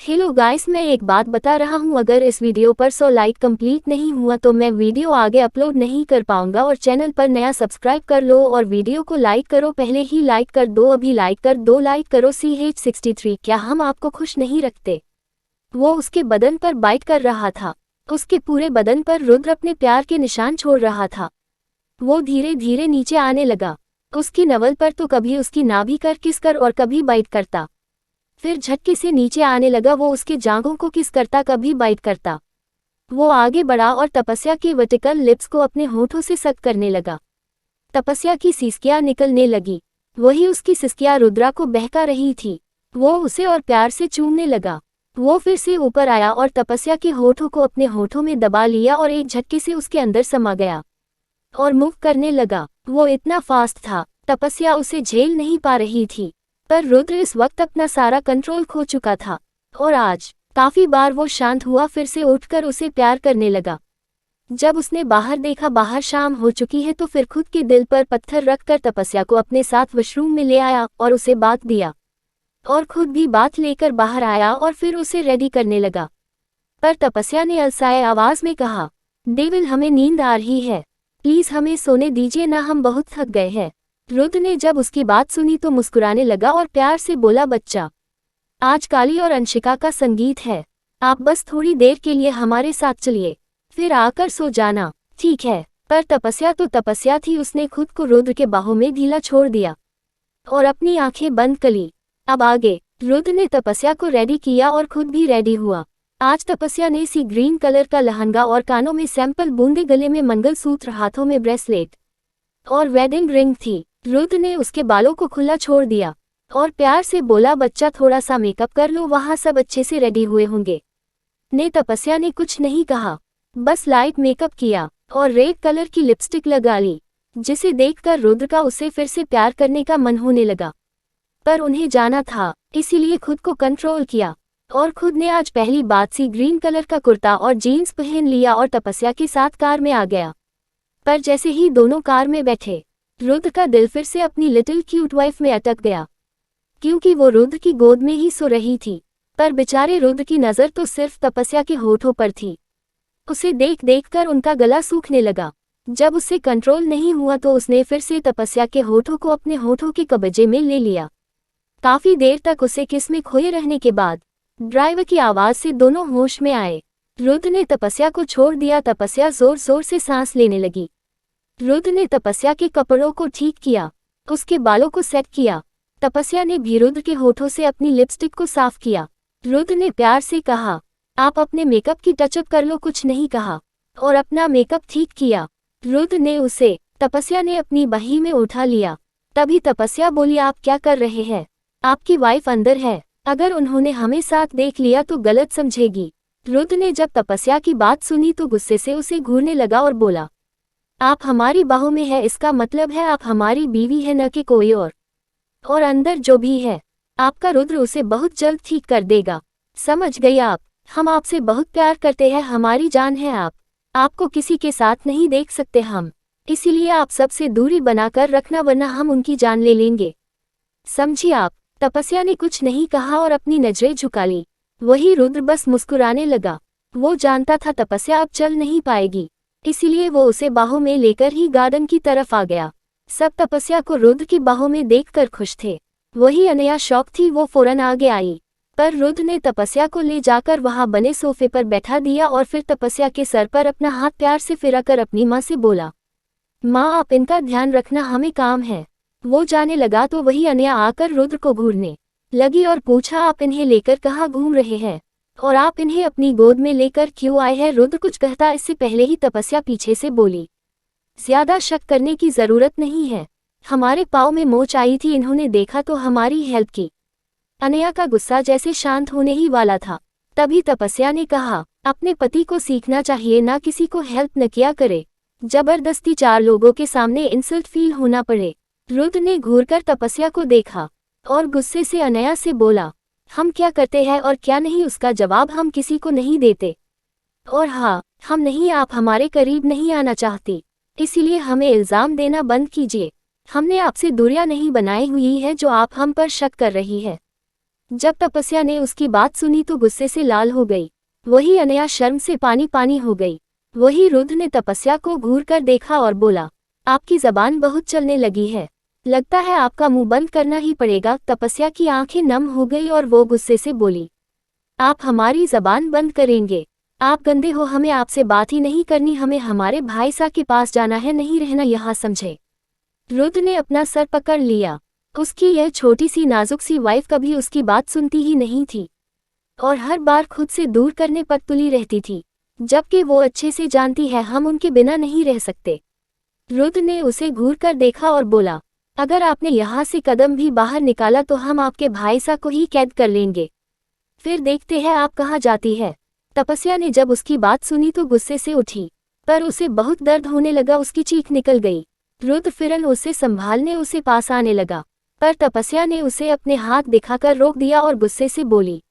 Hello guys, मैं एक बात बता रहा हूँ, अगर इस वीडियो पर 100 लाइक कंप्लीट नहीं हुआ तो मैं वीडियो आगे अपलोड नहीं कर पाऊंगा। और चैनल पर नया सब्सक्राइब कर लो और वीडियो को लाइक करो, पहले ही लाइक कर दो, अभी लाइक कर दो, लाइक करो। CH63 क्या हम आपको खुश नहीं रखते? वो उसके बदन पर बाइट कर रहा था। उसके पूरे बदन पर रुद्र अपने प्यार के निशान छोड़ रहा था। वो धीरे धीरे नीचे आने लगा। उसकी नवल पर तो कभी उसकी नाभि कर किस कर और कभी बाइट करता, फिर झटके से नीचे आने लगा। वो उसके जांघों को किस करता, कभी बाइट करता। वो आगे बढ़ा और तपस्या के वर्टिकल लिप्स को अपने होठों से सक करने लगा। तपस्या की सिसकियां निकलने लगी। वही उसकी सिसकियां रुद्रा को बहका रही थी। वो उसे और प्यार से चूमने लगा। वो फिर से ऊपर आया और तपस्या के होठों को अपने होठों में दबा लिया और एक झटके से उसके अंदर समा गया और मूव करने लगा। वो इतना फास्ट था, तपस्या उसे झेल नहीं पा रही थी। पर रुद्र इस वक्त अपना सारा कंट्रोल खो चुका था और आज काफी बार वो शांत हुआ, फिर से उठकर उसे प्यार करने लगा। जब उसने बाहर देखा बाहर शाम हो चुकी है, तो फिर खुद के दिल पर पत्थर रखकर तपस्या को अपने साथ वॉशरूम में ले आया और उसे बात दिया और खुद भी बात लेकर बाहर आया और फिर उसे रेडी करने लगा। पर तपस्या ने अलसाए आवाज में कहा, डेविल हमें नींद आ रही है, प्लीज हमें सोने दीजिए ना, हम बहुत थक गए हैं। रुद्र ने जब उसकी बात सुनी तो मुस्कुराने लगा और प्यार से बोला, बच्चा, आज काली और अंशिका का संगीत है, आप बस थोड़ी देर के लिए हमारे साथ चलिए, फिर आकर सो जाना, ठीक है? पर तपस्या तो तपस्या थी, उसने खुद को रुद्र के बाहों में ढीला छोड़ दिया और अपनी आंखें बंद कर ली। अब आगे रुद्र ने तपस्या को रेडी किया और खुद भी रेडी हुआ। आज तपस्या ने सी ग्रीन कलर का लहंगा और कानों में सैंपल बूंदे, गले में मंगलसूत्र, हाथों में ब्रेसलेट और वेडिंग रिंग थी। रुद्र ने उसके बालों को खुला छोड़ दिया और प्यार से बोला, बच्चा थोड़ा सा मेकअप कर लो, वहां सब अच्छे से रेडी हुए होंगे। ने तपस्या ने कुछ नहीं कहा, बस लाइट मेकअप किया और रेड कलर की लिपस्टिक लगा ली, जिसे देखकर रुद्र का उसे फिर से प्यार करने का मन होने लगा। पर उन्हें जाना था, इसीलिए खुद को कंट्रोल किया और खुद ने आज पहली बात सी ग्रीन कलर का कुर्ता और जीन्स पहन लिया और तपस्या के साथ कार में आ गया। पर जैसे ही दोनों कार में बैठे, रुद्र का दिल फिर से अपनी लिटिल क्यूट वाइफ में अटक गया, क्योंकि वो रुद्र की गोद में ही सो रही थी। पर बेचारे रुद्र की नज़र तो सिर्फ तपस्या के होठों पर थी। उसे देख देखकर उनका गला सूखने लगा। जब उससे कंट्रोल नहीं हुआ तो उसने फिर से तपस्या के होठों को अपने होठों के कब्जे में ले लिया। काफी देर तक उसे किस में खोए रहने के बाद ड्राइवर की आवाज से दोनों होश में आए। रुद्र ने तपस्या को छोड़ दिया। तपस्या जोर जोर से सांस लेने लगी। रुद्र ने तपस्या के कपड़ों को ठीक किया, उसके बालों को सेट किया। तपस्या ने भी रुद्र के होठों से अपनी लिपस्टिक को साफ किया। रुद्र ने प्यार से कहा, आप अपने मेकअप की टचअप कर लो, कुछ नहीं कहा और अपना मेकअप ठीक किया। रुद्र ने उसे तपस्या ने अपनी बाही में उठा लिया। तभी तपस्या बोली, आप क्या कर रहे हैं? आपकी वाइफ अंदर है, अगर उन्होंने हमें साथ देख लिया तो गलत समझेगी। रुद्र ने जब तपस्या की बात सुनी तो गुस्से से उसे घूरने लगा और बोला, आप हमारी बाहों में है, इसका मतलब है आप हमारी बीवी है, न कि कोई और अंदर जो भी है आपका रुद्र उसे बहुत जल्द ठीक कर देगा, समझ गई आप? हम आपसे बहुत प्यार करते हैं, हमारी जान है आप। आपको किसी के साथ नहीं देख सकते हम, इसीलिए आप सबसे दूरी बनाकर रखना, वरना हम उनकी जान ले लेंगे, समझी आप? तपस्या ने कुछ नहीं कहा और अपनी नजरें झुका ली। वही रुद्र बस मुस्कुराने लगा। वो जानता था तपस्या अब चल नहीं पाएगी, इसीलिए वो उसे बाहों में लेकर ही गार्डन की तरफ आ गया। सब तपस्या को रुद्र की बाहों में देखकर खुश थे। वही अनया शौक थी, वो फौरन आगे आई। पर रुद्र ने तपस्या को ले जाकर वहां बने सोफे पर बैठा दिया और फिर तपस्या के सर पर अपना हाथ प्यार से फिराकर अपनी माँ से बोला, माँ आप इनका ध्यान रखना, हमें काम है। वो जाने लगा तो वही अनया आकर रुद्र को घूरने लगी और पूछा, आप इन्हें लेकर कहाँ घूम रहे हैं और आप इन्हें अपनी गोद में लेकर क्यों आए हैं? रुद्र कुछ कहता इससे पहले ही तपस्या पीछे से बोली, ज्यादा शक करने की जरूरत नहीं है, हमारे पाँव में मोच आई थी, इन्होंने देखा तो हमारी हेल्प की। अनया का गुस्सा जैसे शांत होने ही वाला था, तभी तपस्या ने कहा, अपने पति को सीखना चाहिए ना किसी को हेल्प न किया करे, जबरदस्ती 4 लोगों के सामने इंसल्ट फील होना पड़े। रुद्र ने घूरकर तपस्या को देखा और गुस्से से अनया से बोला, हम क्या करते हैं और क्या नहीं उसका जवाब हम किसी को नहीं देते, और हाँ हम नहीं, आप हमारे करीब नहीं आना चाहती, इसीलिए हमें इल्जाम देना बंद कीजिए। हमने आपसे दूरियां नहीं बनाई हुई है जो आप हम पर शक कर रही है। जब तपस्या ने उसकी बात सुनी तो गुस्से से लाल हो गई। वही अनया शर्म से पानी पानी हो गई। वही रुद्र ने तपस्या को घूर कर देखा और बोला, आपकी जबान बहुत चलने लगी है, लगता है आपका मुंह बंद करना ही पड़ेगा। तपस्या की आंखें नम हो गई और वो गुस्से से बोली, आप हमारी जबान बंद करेंगे? आप गंदे हो, हमें आपसे बात ही नहीं करनी, हमें हमारे भाई सा के पास जाना है, नहीं रहना यहाँ, समझे? रुद्र ने अपना सर पकड़ लिया। उसकी यह छोटी सी नाजुक सी वाइफ कभी उसकी बात सुनती ही नहीं थी और हर बार खुद से दूर करने पर तुली रहती थी, जबकि वो अच्छे से जानती है हम उनके बिना नहीं रह सकते। रुद्र ने उसे घूर कर देखा और बोला, अगर आपने यहाँ से कदम भी बाहर निकाला तो हम आपके भाई सा को ही कैद कर लेंगे, फिर देखते हैं आप कहाँ जाती है। तपस्या ने जब उसकी बात सुनी तो गुस्से से उठी, पर उसे बहुत दर्द होने लगा, उसकी चीख निकल गई। रुद्र फिरन उसे संभालने उसे पास आने लगा, पर तपस्या ने उसे अपने हाथ दिखाकर रोक दिया और गुस्से से बोली,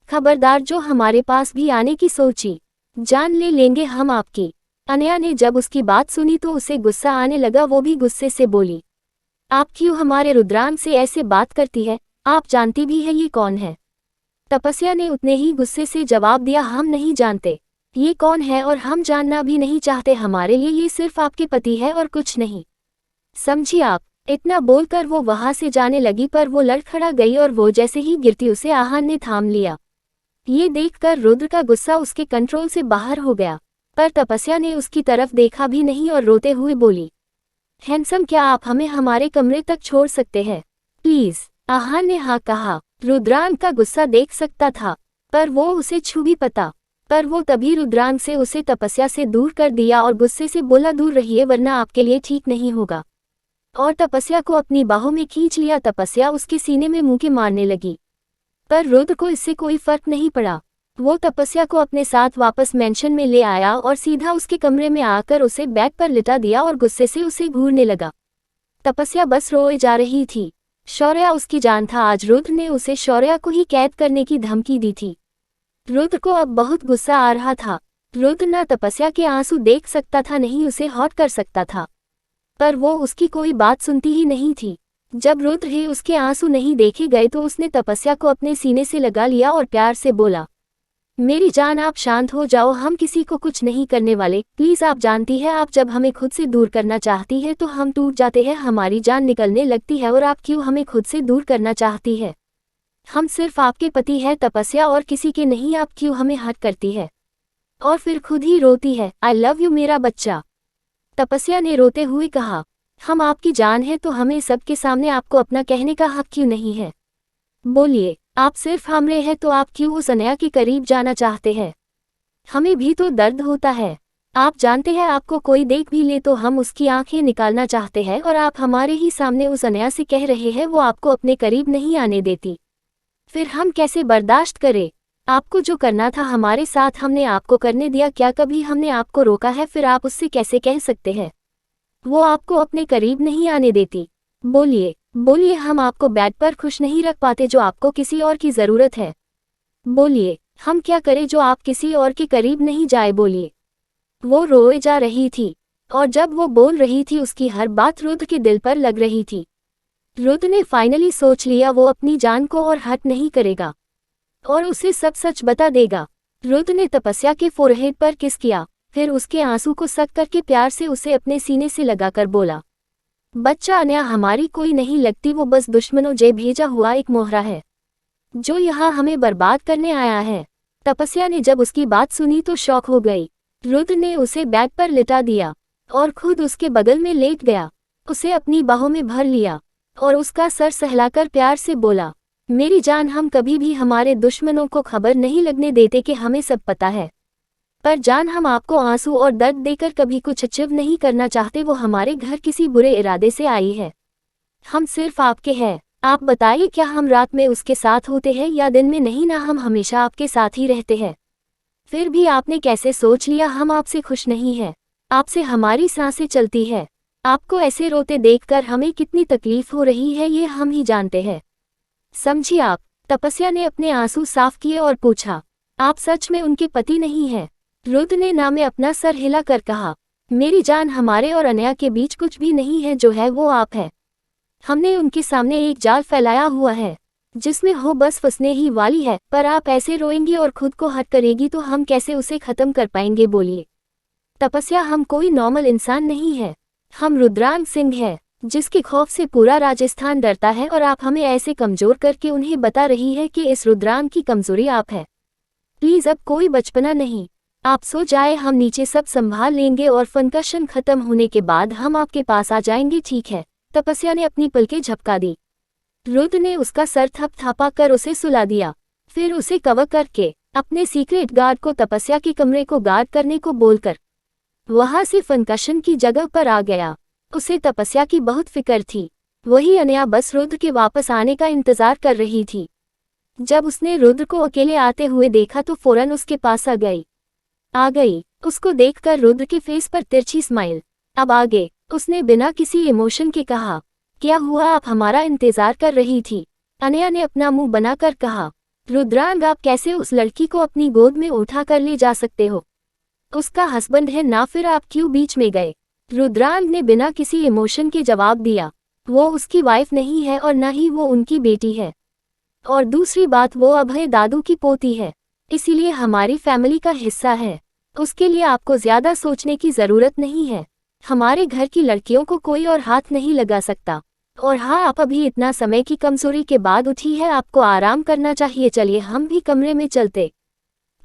खबरदार, जो हमारे पास भी आने की सोची, जान ले लेंगे हम आपकी। अनया ने जब उसकी बात सुनी तो उसे गुस्सा आने लगा। वो भी गुस्से से बोली, आप क्यों हमारे रुद्रांग से ऐसे बात करती है? आप जानती भी है ये कौन है? तपस्या ने उतने ही गुस्से से जवाब दिया, हम नहीं जानते ये कौन है और हम जानना भी नहीं चाहते, हमारे लिए ये सिर्फ आपके पति है और कुछ नहीं, समझी आप? इतना बोलकर वो वहां से जाने लगी, पर वो लड़खड़ा गई और वो जैसे ही गिरती उसे आहान ने थाम लिया। ये देखकर रुद्र का गुस्सा उसके कंट्रोल से बाहर हो गया, पर तपस्या ने उसकी तरफ देखा भी नहीं और रोते हुए बोली, हैंडसम, क्या आप हमें हमारे कमरे तक छोड़ सकते हैं प्लीज? आहान ने हाँ कहा। रुद्रांग का गुस्सा देख सकता था, पर वो उसे छू भी पता, पर वो तभी रुद्रांग से उसे तपस्या से दूर कर दिया और गुस्से से बोला, दूर रहिए वरना आपके लिए ठीक नहीं होगा, और तपस्या को अपनी बाहों में खींच लिया। तपस्या उसके सीने में मुंह के मारने लगी, पर रुद्र को इससे कोई फर्क नहीं पड़ा। वो तपस्या को अपने साथ वापस मेंशन में ले आया और सीधा उसके कमरे में आकर उसे बेड पर लिटा दिया और गुस्से से उसे घूरने लगा। तपस्या बस रोए जा रही थी। शौर्या उसकी जान था, आज रुद्र ने उसे शौर्या को ही कैद करने की धमकी दी थी। रुद्र को अब बहुत गुस्सा आ रहा था। रुद्र न तपस्या के आंसू देख सकता था, नहीं उसे हॉट कर सकता था, पर वो उसकी कोई बात सुनती ही नहीं थी। जब रुद्र ही उसके आंसू नहीं देखे गए तो उसने तपस्या को अपने सीने से लगा लिया और प्यार से बोला, मेरी जान, आप शांत हो जाओ, हम किसी को कुछ नहीं करने वाले, प्लीज। आप जानती है, आप जब हमें खुद से दूर करना चाहती है तो हम टूट जाते हैं, हमारी जान निकलने लगती है, और आप क्यों हमें खुद से दूर करना चाहती है? हम सिर्फ आपके पति है तपस्या, और किसी के नहीं, आप क्यों हमें हट करती है और फिर खुद ही रोती है? आई लव यू मेरा बच्चा। तपस्या ने रोते हुए कहा, हम आपकी जान है तो हमें सबके सामने आपको अपना कहने का हक क्यों नहीं है? बोलिए, आप सिर्फ हमरे हैं तो आप क्यों उस अनया के करीब जाना चाहते हैं? हमें भी तो दर्द होता है। आप जानते हैं, आपको कोई देख भी ले तो हम उसकी आंखें निकालना चाहते हैं, और आप हमारे ही सामने उस अनया से कह रहे हैं वो आपको अपने करीब नहीं आने देती। फिर हम कैसे बर्दाश्त करें? आपको जो करना था हमारे साथ हमने आपको करने दिया, क्या कभी हमने आपको रोका है? फिर आप उससे कैसे कह सकते हैं वो आपको अपने करीब नहीं आने देती? बोलिए, बोलिए, हम आपको बेड पर खुश नहीं रख पाते जो आपको किसी और की जरूरत है? बोलिए, हम क्या करें जो आप किसी और के करीब नहीं जाए? बोलिए। वो रोए जा रही थी, और जब वो बोल रही थी उसकी हर बात रुद्र के दिल पर लग रही थी। रुद्र ने फाइनली सोच लिया, वो अपनी जान को और हट नहीं करेगा और उसे सब सच बता देगा। रुद्र ने तपस्या के फोरहेड पर किस किया, फिर उसके आंसू को सक करके प्यार से उसे अपने सीने से लगाकर बोला, बच्चा, अनया हमारी कोई नहीं लगती, वो बस दुश्मनों जे भेजा हुआ एक मोहरा है जो यहाँ हमें बर्बाद करने आया है। तपस्या ने जब उसकी बात सुनी तो शॉक हो गई। रुद्र ने उसे बेड पर लिटा दिया और खुद उसके बगल में लेट गया, उसे अपनी बाहों में भर लिया और उसका सर सहलाकर प्यार से बोला, मेरी जान, हम कभी भी हमारे दुश्मनों को खबर नहीं लगने देते कि हमें सब पता है, पर जान, हम आपको आंसू और दर्द देकर कभी कुछ अचीव नहीं करना चाहते। वो हमारे घर किसी बुरे इरादे से आई है, हम सिर्फ आपके हैं। आप बताइए, क्या हम रात में उसके साथ होते हैं या दिन में? नहीं ना, हम हमेशा आपके साथ ही रहते हैं। फिर भी आपने कैसे सोच लिया हम आपसे खुश नहीं हैं? आपसे हमारी सांसें चलती है। आपको ऐसे रोते देखकर हमें कितनी तकलीफ हो रही है ये हम ही जानते हैं, समझिए आप। तपस्या ने अपने आंसू साफ किए और पूछा, आप सच में उनके पति नहीं हैं? रुद्र ने ना में अपना सर हिला कर कहा, मेरी जान, हमारे और अनया के बीच कुछ भी नहीं है, जो है वो आप है। हमने उनके सामने एक जाल फैलाया हुआ है जिसमें हो बस फंसने ही वाली है, पर आप ऐसे रोएंगी और खुद को हर्ट करेगी तो हम कैसे उसे खत्म कर पाएंगे बोलिए। तपस्या, हम कोई नॉर्मल इंसान नहीं है, हम रुद्रांग सिंह है, जिसके खौफ से पूरा राजस्थान डरता है, और आप हमें ऐसे कमजोर करके उन्हें बता रही है कि इस रुद्रांग की कमजोरी आप है। प्लीज अब कोई बचपना नहीं, आप सो जाए, हम नीचे सब संभाल लेंगे और कंकशन खत्म होने के बाद हम आपके पास आ जाएंगे, ठीक है। तपस्या ने अपनी पलकें झपका दी। रुद्र ने उसका सर थपथपा कर उसे सुला दिया, फिर उसे कवर करके अपने सीक्रेट गार्ड को तपस्या के कमरे को गार्ड करने को बोलकर वहां से कंकशन की जगह पर आ गया। उसे तपस्या की बहुत फिक्र थी। वही अनया बस रुद्र के वापस आने का इंतजार कर रही थी। जब उसने रुद्र को अकेले आते हुए देखा तो फौरन उसके पास आ गई। उसको देखकर रुद्र के फेस पर तिरछी स्माइल। अब आगे उसने बिना किसी इमोशन के कहा, क्या हुआ, आप हमारा इंतजार कर रही थी। अनया ने अपना मुंह बनाकर कहा, रुद्रांग आप कैसे उस लड़की को अपनी गोद में उठा कर ले जा सकते हो, उसका हस्बैंड है ना, फिर आप क्यों बीच में गए। रुद्रांग ने बिना किसी इमोशन के जवाब दिया, वो उसकी वाइफ नहीं है और न ही वो उनकी बेटी है, और दूसरी बात वो अभय दादू की पोती है, इसीलिए हमारी फैमिली का हिस्सा है। उसके लिए आपको ज्यादा सोचने की जरूरत नहीं है। हमारे घर की लड़कियों को कोई और हाथ नहीं लगा सकता। और हाँ, आप अभी इतना समय की कमजोरी के बाद उठी है, आपको आराम करना चाहिए। चलिए हम भी कमरे में चलते,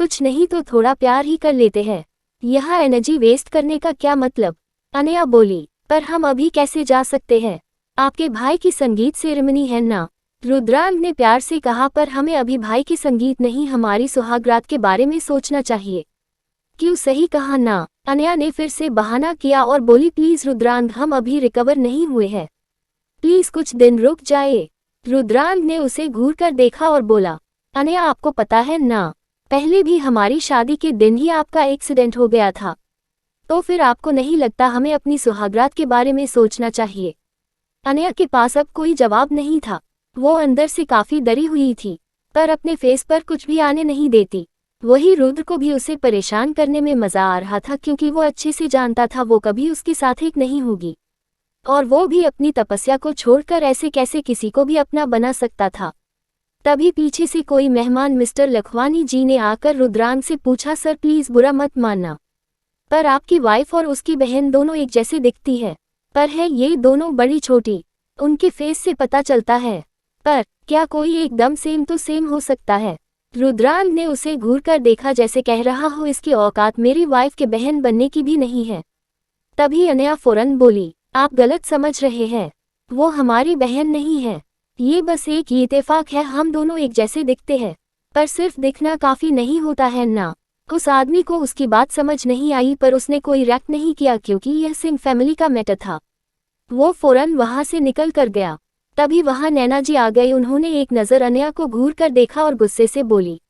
कुछ नहीं तो थोड़ा प्यार ही कर लेते हैं, यहाँ एनर्जी वेस्ट करने का क्या मतलब। अनया बोली, पर हम अभी कैसे जा सकते हैं, आपके भाई की संगीत सेरेमनी है ना। रुद्रांग ने प्यार से कहा, पर हमें अभी भाई की संगीत नहीं, हमारी सुहागरात के बारे में सोचना चाहिए। क्यों, सही कहा ना। अनया ने फिर से बहाना किया और बोली, प्लीज रुद्रांग, हम अभी रिकवर नहीं हुए हैं, प्लीज कुछ दिन रुक जाए। रुद्रांग ने उसे घूर कर देखा और बोला, अनया आपको पता है ना, पहले भी हमारी शादी के दिन ही आपका एक्सीडेंट हो गया था, तो फिर आपको नहीं लगता हमें अपनी सुहागरात के बारे में सोचना चाहिए। अनया के पास अब कोई जवाब नहीं था। वो अंदर से काफी डरी हुई थी, पर अपने फेस पर कुछ भी आने नहीं देती। वही रुद्र को भी उसे परेशान करने में मजा आ रहा था, क्योंकि वो अच्छे से जानता था वो कभी उसके साथ एक नहीं होगी, और वो भी अपनी तपस्या को छोड़कर ऐसे कैसे किसी को भी अपना बना सकता था। तभी पीछे से कोई मेहमान मिस्टर लखवानी जी ने आकर रुद्रांग से पूछा, सर प्लीज बुरा मत मानना, पर आपकी वाइफ और उसकी बहन दोनों एक जैसे दिखती है, पर है ये दोनों बड़ी छोटी, उनके फेस से पता चलता है, पर क्या कोई एकदम सेम तो सेम हो सकता है। रुद्रांग ने उसे घूर कर देखा, जैसे कह रहा हो इसकी औकात मेरी वाइफ के बहन बनने की भी नहीं है। तभी अनया फौरन बोली, आप गलत समझ रहे हैं, वो हमारी बहन नहीं है, ये बस एक इत्तेफाक है, हम दोनों एक जैसे दिखते हैं, पर सिर्फ दिखना काफी नहीं होता है ना। उस आदमी को उसकी बात समझ नहीं आई, पर उसने कोई रिएक्ट नहीं किया, क्योंकि यह सिंह फैमिली का मैटर था। वो फौरन वहां से निकल कर गया। तभी वहां नैना जी आ गई। उन्होंने एक नजर अनया को घूर कर देखा और गुस्से से बोली,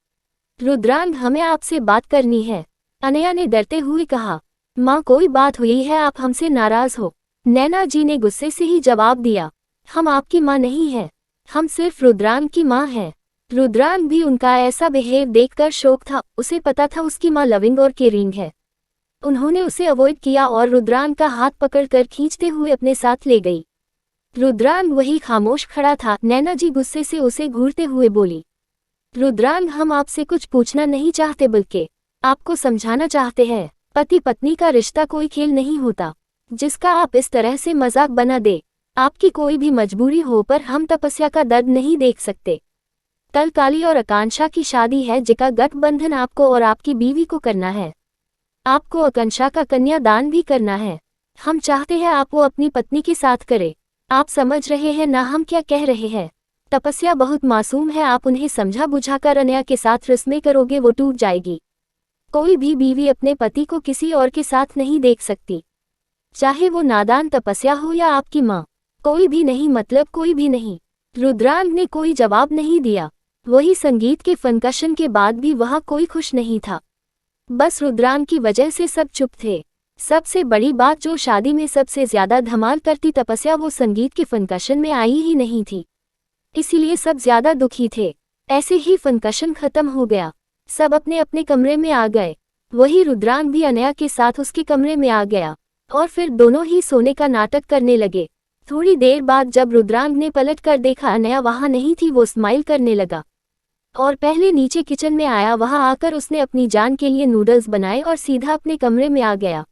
रुद्रांग हमें आपसे बात करनी है। अनया ने डरते हुए कहा, माँ कोई बात हुई है, आप हमसे नाराज हो। नैना जी ने गुस्से से ही जवाब दिया, हम आपकी माँ नहीं है, हम सिर्फ रुद्रांग की माँ हैं। रुद्रांग भी उनका ऐसा बिहेव देखकर शौक था, उसे पता था उसकी माँ लविंग और केयरिंग है। उन्होंने उसे अवॉइड किया और रुद्रांग का हाथ पकड़कर खींचते हुए अपने साथ ले गई। रुद्रांग वही खामोश खड़ा था। नैना जी गुस्से से उसे घूरते हुए बोली, रुद्रांग हम आपसे कुछ पूछना नहीं चाहते, बल्कि आपको समझाना चाहते हैं। पति पत्नी का रिश्ता कोई खेल नहीं होता, जिसका आप इस तरह से मजाक बना दे। आपकी कोई भी मजबूरी हो, पर हम तपस्या का दर्द नहीं देख सकते। कल काली और आकांक्षा की शादी है, जिसका गठबंधन आपको और आपकी बीवी को करना है। आपको आकांक्षा का कन्यादान भी करना है। हम चाहते हैं आप वो अपनी पत्नी के साथ करें। आप समझ रहे हैं ना हम क्या कह रहे हैं। तपस्या बहुत मासूम है, आप उन्हें समझा बुझाकर अनया के साथ रस्में करोगे, वो टूट जाएगी। कोई भी बीवी अपने पति को किसी और के साथ नहीं देख सकती, चाहे वो नादान तपस्या हो या आपकी माँ। कोई भी नहीं, मतलब कोई भी नहीं। रुद्रांग ने कोई जवाब नहीं दिया। वही संगीत के फनकशन के बाद भी वहाँ कोई खुश नहीं था, बस रुद्रांग की वजह से सब चुप थे। सबसे बड़ी बात, जो शादी में सबसे ज्यादा धमाल करती तपस्या, वो संगीत के फनकशन में आई ही नहीं थी, इसीलिए सब ज्यादा दुखी थे। ऐसे ही फनकशन खत्म हो गया, सब अपने अपने कमरे में आ गए। वही रुद्रांग भी अनया के साथ उसके कमरे में आ गया, और फिर दोनों ही सोने का नाटक करने लगे। थोड़ी देर बाद जब रुद्रांग ने पलट कर देखा अनया वहां नहीं थी, वो स्माइल करने लगा और पहले नीचे किचन में आया। वहां आकर उसने अपनी जान के लिए नूडल्स बनाए और सीधा अपने कमरे में आ गया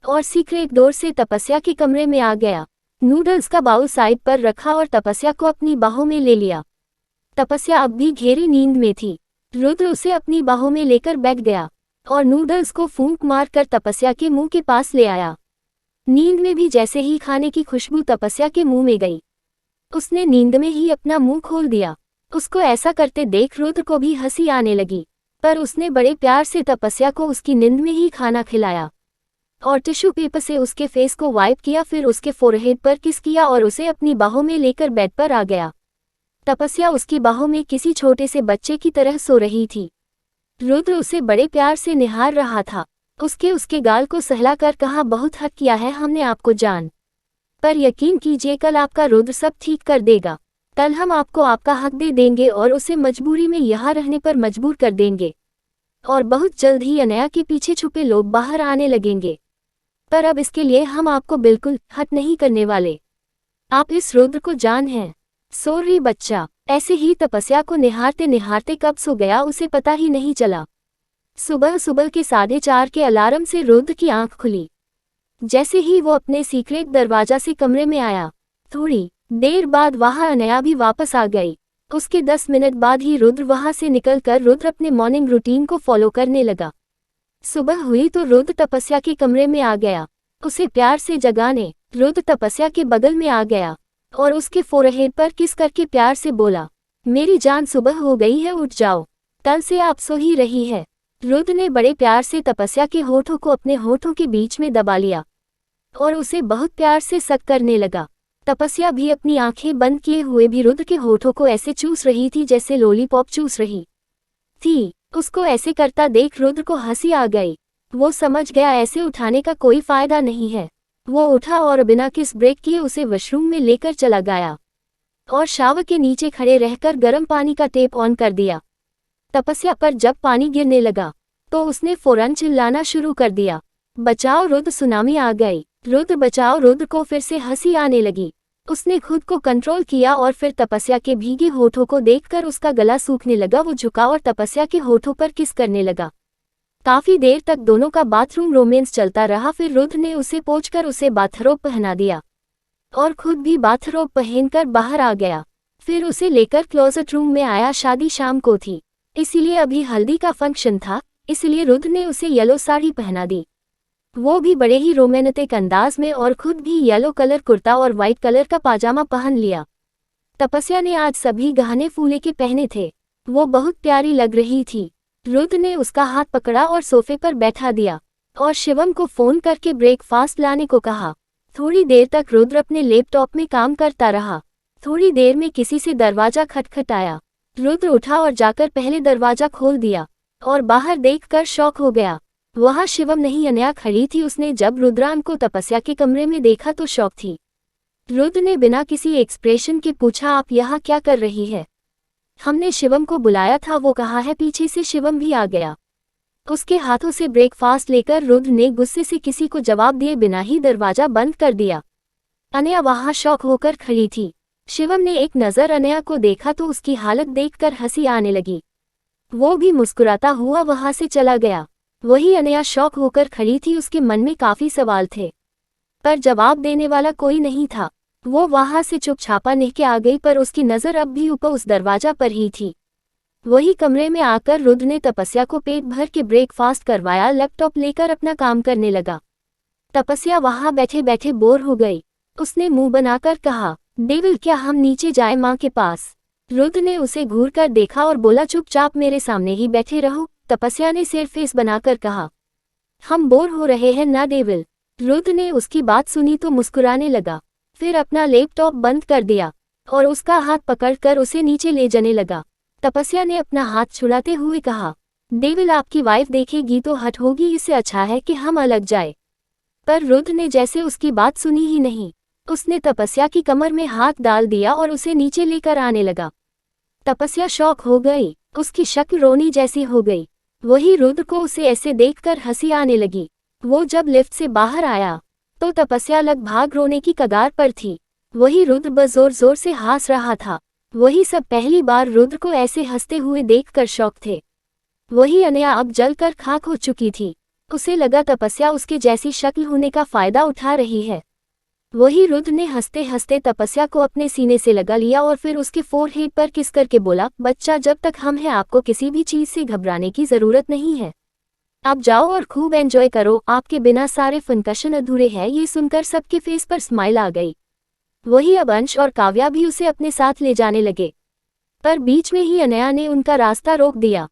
और सीक्रेट डोर से तपस्या के कमरे में आ गया। नूडल्स का बाउल साइड पर रखा और तपस्या को अपनी बाहों में ले लिया। तपस्या अब भी गहरी नींद में थी। रुद्र उसे अपनी बाहों में लेकर बैठ गया और नूडल्स को फूंक मारकर तपस्या के मुंह के पास ले आया। नींद में भी जैसे ही खाने की खुशबू तपस्या के मुंह में गई, उसने नींद में ही अपना मुंह खोल दिया। उसको ऐसा करते देख रुद्र को भी हंसी आने लगी, पर उसने बड़े प्यार से तपस्या को उसकी नींद में ही खाना खिलाया और टिश्यू पेपर से उसके फेस को वाइप किया, फिर उसके फोरहेड पर किस किया और उसे अपनी बाहों में लेकर बेड पर आ गया। तपस्या उसकी बाहों में किसी छोटे से बच्चे की तरह सो रही थी। रुद्र उसे बड़े प्यार से निहार रहा था। उसके गाल को सहलाकर कहा, बहुत हक किया है हमने आपको जान, पर यकीन कीजिए कल आपका रुद्र सब ठीक कर देगा। कल हम आपको आपका हक दे देंगे और उसे मजबूरी में यहाँ रहने पर मजबूर कर देंगे और बहुत जल्द ही अनया के पीछे छुपे लोग बाहर आने लगेंगे। पर अब इसके लिए हम आपको बिल्कुल हट नहीं करने वाले। आप इस रुद्र को जान हैं। सॉरी बच्चा। ऐसे ही तपस्या को निहारते निहारते कब सो गया उसे पता ही नहीं चला। सुबह सुबह के 4:30 के अलार्म से रुद्र की आंख खुली। जैसे ही वो अपने सीक्रेट दरवाजा से कमरे में आया, थोड़ी देर बाद वहां अनया भी वापस आ गई। उसके 10 मिनट बाद ही रुद्र वहां से निकलकर रुद्र अपने मॉर्निंग रूटीन को फॉलो करने लगा। सुबह हुई तो रुद्र तपस्या के कमरे में आ गया। उसे प्यार से जगाने रुद्र तपस्या के बगल में आ गया और उसके फोरहेड पर किस करके प्यार से बोला, मेरी जान सुबह हो गई है, उठ जाओ, कल से आप सो ही रही है। रुद्र ने बड़े प्यार से तपस्या के होठों को अपने होठों के बीच में दबा लिया और उसे बहुत प्यार से सक करने लगा। तपस्या भी अपनी आंखें बंद किए हुए भी रुद्र के होठों को ऐसे चूस रही थी जैसे लॉलीपॉप चूस रही थी। उसको ऐसे करता देख रुद्र को हंसी आ गई। वो समझ गया ऐसे उठाने का कोई फायदा नहीं है। वो उठा और बिना किस ब्रेक किए उसे वॉशरूम में लेकर चला गया और शावर के नीचे खड़े रहकर गर्म पानी का टेप ऑन कर दिया। तपस्या पर जब पानी गिरने लगा तो उसने फौरन चिल्लाना शुरू कर दिया, बचाओ रुद्र, सुनामी आ गई, रुद्र बचाओ। रुद्र को फिर से हंसी आने लगी। उसने खुद को कंट्रोल किया और फिर तपस्या के भीगे होठों को देखकर उसका गला सूखने लगा। वो झुका और तपस्या के होठों पर किस करने लगा। काफी देर तक दोनों का बाथरूम रोमांस चलता रहा। फिर रुद्र ने उसे पोंछकर उसे बाथरोब पहना दिया और खुद भी बाथरोब पहनकर बाहर आ गया। फिर उसे लेकर क्लोजेट रूम में आया। शादी शाम को थी, इसीलिए अभी हल्दी का फंक्शन था, इसलिए रुद्र ने उसे येलो साड़ी पहना दी, वो भी बड़े ही रोमांटिक अंदाज में, और खुद भी येलो कलर कुर्ता और वाइट कलर का पाजामा पहन लिया। तपस्या ने आज सभी गहने फूले के पहने थे। वो बहुत प्यारी लग रही थी। रुद्र ने उसका हाथ पकड़ा और सोफे पर बैठा दिया और शिवम को फोन करके ब्रेकफास्ट लाने को कहा। थोड़ी देर तक रुद्र अपने लैपटॉप में काम करता रहा। थोड़ी देर में किसी से दरवाजा खटखटाया। रुद्र उठा और जाकर पहले दरवाजा खोल दिया और बाहर देखकर शॉक हो गया। वहां शिवम नहीं, अनया खड़ी थी। उसने जब रुद्रान को तपस्या के कमरे में देखा तो शॉक थी। रुद्र ने बिना किसी एक्सप्रेशन के पूछा, आप यहाँ क्या कर रही है? हमने शिवम को बुलाया था, वो कहा है। पीछे से शिवम भी आ गया। उसके हाथों से ब्रेकफास्ट लेकर रुद्र ने गुस्से से किसी को जवाब दिए बिना ही दरवाजा बंद कर दिया। अनया वहां शॉक होकर खड़ी थी। शिवम ने एक नज़र अनया को देखा तो उसकी हालत देखकर हंसी आने लगी। वो भी मुस्कुराता हुआ वहां से चला गया। वही अनया शॉक होकर खड़ी थी। उसके मन में काफी सवाल थे, पर जवाब देने वाला कोई नहीं था। वो वहां से चुपचापा निकल आ गई, पर उसकी नज़र अब भी ऊपर उस दरवाजा पर ही थी। वही कमरे में आकर रुद्र ने तपस्या को पेट भर के ब्रेकफास्ट करवाया। लैपटॉप लेकर अपना काम करने लगा। तपस्या वहां बैठे बैठे बोर हो गई। उसने मुंह बनाकर कहा, डेविल, क्या हम नीचे जाए माँ के पास? रुद्र ने उसे घूर कर देखा और बोला, चुपचाप मेरे सामने ही बैठे रहो। तपस्या ने सिर फेस बनाकर कहा, हम बोर हो रहे हैं ना डेविल। रुद्र ने उसकी बात सुनी तो मुस्कुराने लगा, फिर अपना लैपटॉप बंद कर दिया और उसका हाथ पकड़कर उसे नीचे ले जाने लगा। तपस्या ने अपना हाथ छुड़ाते हुए कहा, डेविल, आपकी वाइफ देखेगी तो हट होगी, इससे अच्छा है कि हम अलग जाए। पर रुद्र ने जैसे उसकी बात सुनी ही नहीं। उसने तपस्या की कमर में हाथ डाल दिया और उसे नीचे लेकर आने लगा। तपस्या शॉक हो गई। उसकी शक्ल रोनी जैसी हो गई। वही रुद्र को उसे ऐसे देखकर हंसी आने लगी। वो जब लिफ्ट से बाहर आया तो तपस्या लगभग रोने की कगार पर थी। वही रुद्र बस जोर जोर से हंस रहा था। वही सब पहली बार रुद्र को ऐसे हंसते हुए देखकर शौक थे। वही अनया अब जलकर खाक हो चुकी थी। उसे लगा तपस्या उसके जैसी शक्ल होने का फायदा उठा रही है। वही रुद्र ने हंसते हंसते तपस्या को अपने सीने से लगा लिया और फिर उसके फोरहेड पर किस करके बोला, बच्चा जब तक हम हैं आपको किसी भी चीज से घबराने की जरूरत नहीं है। आप जाओ और खूब एंजॉय करो, आपके बिना सारे फनकशन अधूरे हैं। ये सुनकर सबके फेस पर स्माइल आ गई। वही अब अंश और काव्या भी उसे अपने साथ ले जाने लगे, पर बीच में ही अनया ने उनका रास्ता रोक दिया।